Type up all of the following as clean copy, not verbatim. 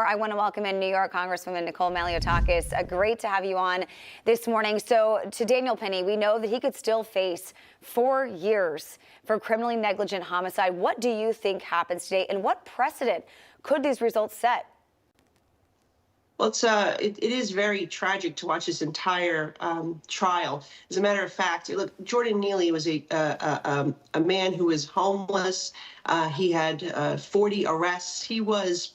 I want to welcome in New York Congresswoman Nicole Malliotakis. Great to have you on this morning. So to Daniel Penny, we know that he could still face 4 years for criminally negligent homicide. What do you think happens today, and what precedent could these results set? Well, it is very tragic to watch this entire trial. As a matter of fact, look, Jordan Neely was a man who was homeless. He had 40 arrests. He was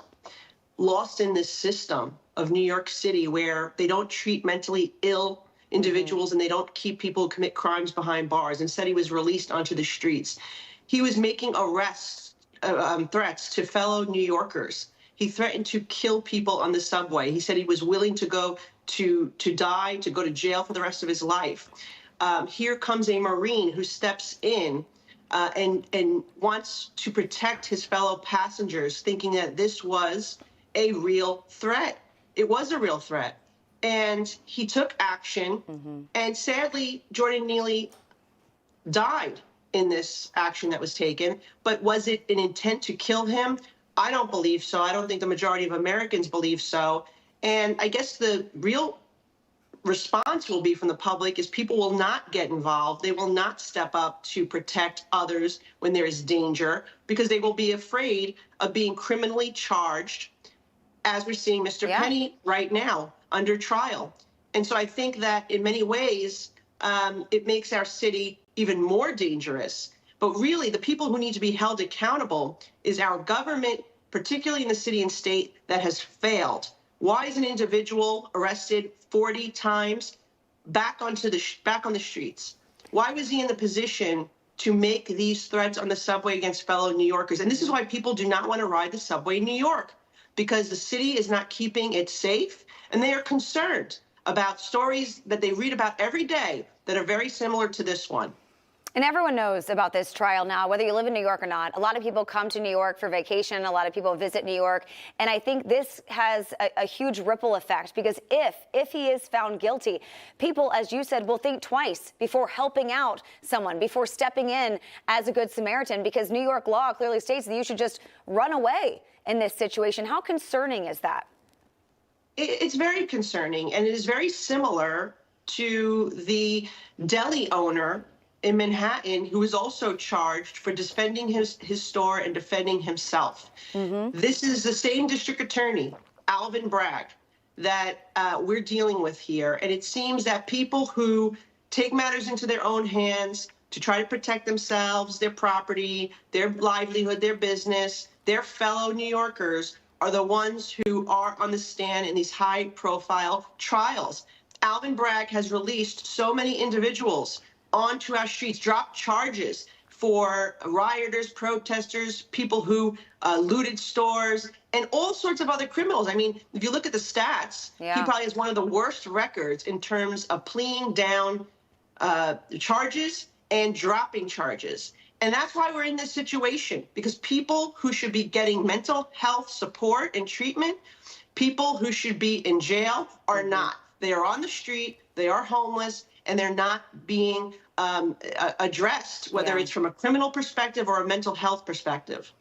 lost in this system of New York City where they don't treat mentally ill individuals and they don't keep people who commit crimes behind bars. Instead, he was released onto the streets. He was making arrests, threats to fellow New Yorkers. He threatened to kill people on the subway. He said he was willing to go to die, to go to jail for the rest of his life. Here comes a Marine who steps in and wants to protect his fellow passengers, thinking that this was a real threat. It was a real threat. And he took action. And sadly, Jordan Neely died in this action that was taken. But was it an intent to kill him? I don't believe so. I don't think the majority of Americans believe so. And I guess the real response will be from the public is people will not get involved. They will not step up to protect others when there is danger because they will be afraid of being criminally charged, as we're seeing Mr. Penny right now under trial. And so I think that in many ways, it makes our city even more dangerous. But really, the people who need to be held accountable is our government, particularly in the city and state, that has failed. Why is an individual arrested 40 times back on the streets? Why was he in the position to make these threats on the subway against fellow New Yorkers? And this is why people do not want to ride the subway in New York, because the city is not keeping it safe, and they are concerned about stories that they read about every day that are very similar to this one. And everyone knows about this trial now, whether you live in New York or not. A lot of people come to New York for vacation. A lot of people visit New York. And I think this has a huge ripple effect, because if he is found guilty, people, as you said, will think twice before helping out someone, before stepping in as a good Samaritan, because New York law clearly states that you should just run away in this situation. How concerning is that? It's very concerning, and it is very similar to the deli owner in Manhattan who was also charged for defending his store and defending himself. This is the same district attorney, Alvin Bragg, that we're dealing with here. And it seems that people who take matters into their own hands to try to protect themselves, their property, their livelihood, their business, their fellow New Yorkers are the ones who are on the stand in these high-profile trials. Alvin Bragg has released so many individuals onto our streets, dropped charges for rioters, protesters, people who looted stores, and all sorts of other criminals. I mean, if you look at the stats, he probably has one of the worst records in terms of pleading down charges and dropping charges. And that's why we're in this situation, because people who should be getting mental health support and treatment, people who should be in jail are not. They are on the street, they are homeless, and they're not being addressed, whether it's from a criminal perspective or a mental health perspective.